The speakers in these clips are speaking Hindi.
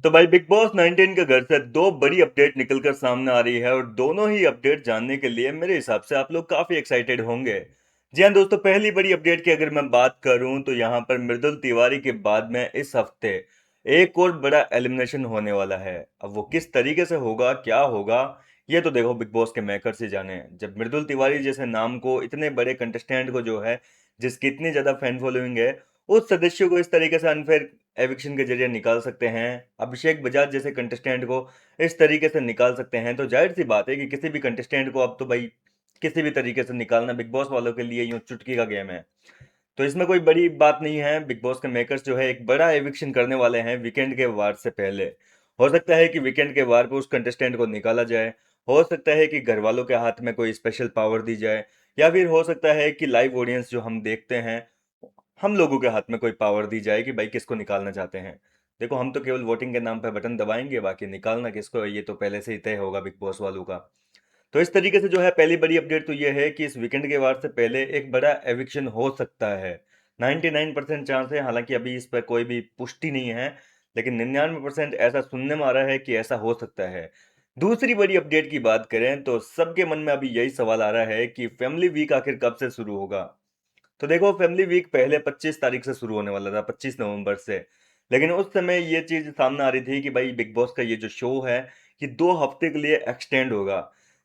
तो भाई बिग बॉस 19 के घर से दो बड़ी अपडेट निकलकर सामने आ रही है और दोनों ही अपडेट जानने के लिए मेरे हिसाब से आप लोग काफी एक्साइटेड होंगे। जी हाँ दोस्तों, पहली बड़ी अपडेट की अगर मैं बात करूं तो यहाँ पर मृदुल तिवारी के बाद में इस हफ्ते एक और बड़ा एलिमिनेशन होने वाला है। अब वो किस तरीके से होगा, क्या होगा, ये तो देखो बिग बॉस के मेकर से जाने। जब मृदुल तिवारी जैसे नाम को, इतने बड़े कंटेस्टेंट को जो है, जिसकी इतनी ज्यादा फैन फॉलोइंग है, उस सदस्य को इस तरीके से अनफेयर एविक्शन के जरिए निकाल सकते हैं, अभिषेक बजाज जैसे कंटेस्टेंट को इस तरीके से निकाल सकते हैं, तो जाहिर सी बात है कि किसी भी कंटेस्टेंट को अब तो भाई किसी भी तरीके से निकालना बिग बॉस वालों के लिए यूं चुटकी का गेम है। तो इसमें कोई बड़ी बात नहीं है। बिग बॉस के मेकर्स जो है एक बड़ा एविक्शन करने वाले हैं वीकेंड के वार से पहले। हो सकता है कि वीकेंड के वार पे उस कंटेस्टेंट को निकाला जाए, हो सकता है कि घर वालों के हाथ में कोई स्पेशल पावर दी जाए, या फिर हो सकता है कि लाइव ऑडियंस जो हम देखते हैं, हम लोगों के हाथ में कोई पावर दी जाए कि भाई किसको निकालना चाहते हैं। देखो, हम तो केवल वोटिंग के नाम पे बटन दबाएंगे, बाकी निकालना किसको है ये तो पहले से ही तय होगा बिग बॉस वालों का। तो इस तरीके से जो है पहली बड़ी अपडेट तो ये है कि इस वीकेंड के वार से पहले एक बड़ा एविक्शन हो सकता है। 99% चांस है, हालांकि अभी इस पर कोई भी पुष्टि नहीं है, लेकिन 99% ऐसा सुनने में आ रहा है कि ऐसा हो सकता है। दूसरी बड़ी अपडेट की बात करें तो सबके मन में अभी यही सवाल आ रहा है कि फैमिली वीक आखिर कब से शुरू होगा। तो देखो, फैमिली वीक पहले 25 तारीख से शुरू होने वाला था, 25 नवंबर से। लेकिन उस समय ये चीज सामने आ रही थी कि भाई बिग बॉस का ये जो शो है, ये 2 हफ्ते के लिए एक्सटेंड होगा।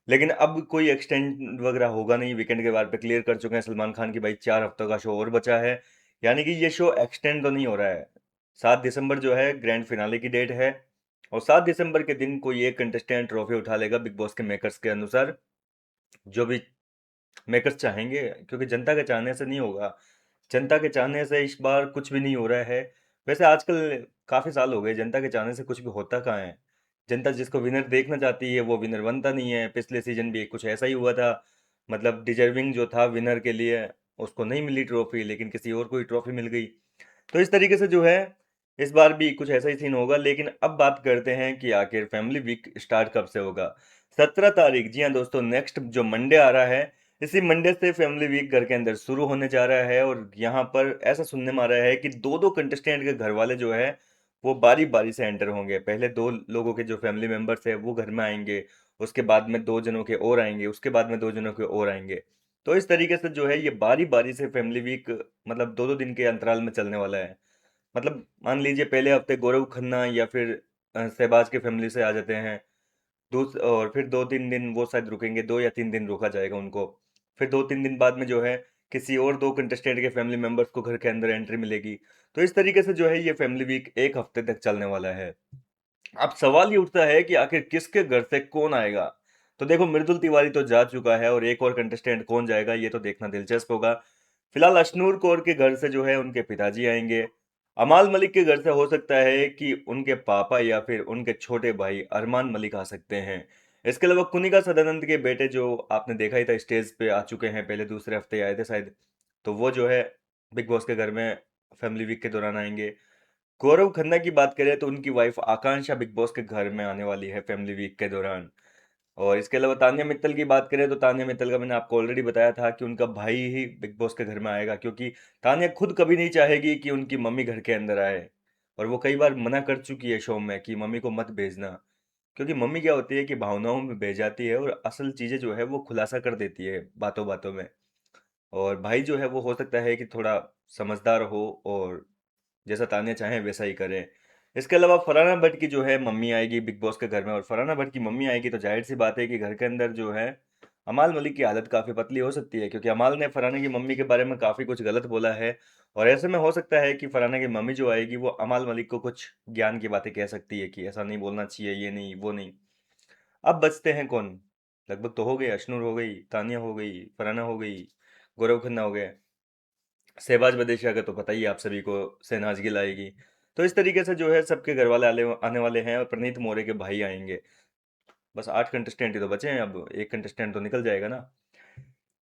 लेकिन अब कोई एक्सटेंड वगैरह होगा नहीं, वीकेंड के बाद पे क्लियर कर चुके हैं सलमान खान की भाई 4 हफ्तों का शो और बचा है। यानी कि ये शो एक्सटेंड तो नहीं हो रहा है। 7 दिसंबर जो है ग्रैंड फिनाले की डेट है, और 7 दिसंबर के दिन कोई एक कंटेस्टेंट ट्रॉफी उठा लेगा बिग बॉस के मेकर्स के अनुसार, जो भी मेकर्स चाहेंगे, क्योंकि जनता के चाहने से नहीं होगा। जनता के चाहने से इस बार कुछ भी नहीं हो रहा है। वैसे आजकल काफी साल हो गए, जनता के चाहने से कुछ भी होता कहाँ है। जनता जिसको विनर देखना चाहती है वो विनर बनता नहीं है। पिछले सीजन भी कुछ ऐसा ही हुआ था, मतलब डिजर्विंग जो था विनर के लिए, उसको नहीं मिली ट्रॉफी, लेकिन किसी और को ही ट्रॉफी मिल गई। तो इस तरीके से जो है इस बार भी कुछ ऐसा ही सीन होगा। लेकिन अब बात करते हैं कि आखिर फैमिली वीक स्टार्ट कब से होगा। 17 तारीख, जी हाँ दोस्तों, नेक्स्ट जो मंडे आ रहा है, इसी मंडे से फैमिली वीक घर के अंदर शुरू होने जा रहा है। और यहाँ पर ऐसा सुनने में आ रहा है कि दो दो कंटेस्टेंट के घर वाले जो है वो बारी बारी से एंटर होंगे। पहले 2 लोगों के जो फैमिली मेंबर्स है वो घर में आएंगे, उसके बाद में 2 जनों के और आएंगे, उसके बाद में 2 जनों के और आएंगे। तो इस तरीके से जो है ये बारी बारी से फैमिली वीक मतलब 2-2 दिन के अंतराल में चलने वाला है। मतलब मान लीजिए पहले हफ्ते गौरव खन्ना या फिर शहबाज के फैमिली से आ जाते हैं, और फिर 2-3 दिन वो शायद रुकेंगे, 2 या 3 दिन रोका जाएगा उनको। फिर 2-3 दिन बाद में जो है किसी और 2 कंटेस्टेंट के फैमिली मेंबर्स को घर के अंदर एंट्री मिलेगी। तो इस तरीके से जो है ये फैमिली वीक एक हफ्ते तक चलने वाला है। अब सवाल ये उठता है कि आखिर किसके घर से कौन आएगा। तो देखो, मृदुल तिवारी तो जा चुका है, और एक और कंटेस्टेंट कौन जाएगा ये तो देखना दिलचस्प होगा। फिलहाल अशनूर कौर के घर से जो है उनके पिताजी आएंगे। अमाल मलिक के घर से हो सकता है कि उनके पापा या फिर उनके छोटे भाई अरमान मलिक आ सकते हैं। इसके अलावा कुनिका सदानंद के बेटे, जो आपने देखा ही था स्टेज पे आ चुके हैं, पहले दूसरे हफ्ते आए थे शायद, तो वो जो है बिग बॉस के घर में फैमिली वीक के दौरान आएंगे। गौरव खन्ना की बात करें तो उनकी वाइफ आकांक्षा बिग बॉस के घर में आने वाली है फैमिली वीक के दौरान। और इसके अलावा तान्या मित्तल की बात करें तो तान्या मित्तल का मैंने आपको ऑलरेडी बताया था कि उनका भाई ही बिग बॉस के घर में आएगा, क्योंकि तान्या खुद कभी नहीं चाहेगी कि उनकी मम्मी घर के अंदर आए। और वो कई बार मना कर चुकी है शो में कि मम्मी को मत भेजना, क्योंकि मम्मी क्या होती है कि भावनाओं में बह जाती है और असल चीजें जो है वो खुलासा कर देती है बातों बातों में। और भाई जो है वो हो सकता है कि थोड़ा समझदार हो और जैसा तान्या चाहे वैसा ही करे। इसके अलावा फरहाना भट्ट की जो है मम्मी आएगी बिग बॉस के घर में, और फरहाना भट्ट की मम्मी आएगी तो जाहिर सी बात है कि घर के अंदर जो है अमाल मलिक की हालत काफी पतली हो सकती है, क्योंकि अमाल ने फरहाना की मम्मी के बारे में काफी कुछ गलत बोला है। और ऐसे में हो सकता है कि फरहाना की मम्मी जो आएगी वो अमाल मलिक को कुछ ज्ञान की बातें कह सकती है कि ऐसा नहीं बोलना चाहिए, ये नहीं वो नहीं। अब बचते हैं कौन? लगभग तो हो गए, अशनूर हो गई, तानिया हो गई, फरहाना हो गई, गौरव खन्ना हो गए, शहबाज बदेशिया का तो पता ही है आप सभी को, शहनाज गिल आएगी। तो इस तरीके से जो है सबके घर वाले आने वाले हैं, और प्रणीत मोरे के भाई आएंगे। बस 8 कंटेस्टेंट ही तो बचे हैं, अब एक कंटेस्टेंट तो निकल जाएगा ना।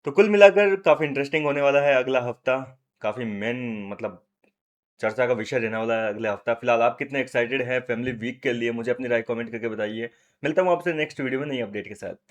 तो कुल मिलाकर काफी इंटरेस्टिंग होने वाला है अगला हफ्ता। काफी मेन मतलब चर्चा का विषय रहने वाला है अगले हफ्ता। फिलहाल आप कितने एक्साइटेड हैं फैमिली वीक के लिए, मुझे अपनी राय कमेंट करके बताइए। मिलता हूँ आपसे नेक्स्ट वीडियो में नई अपडेट के साथ।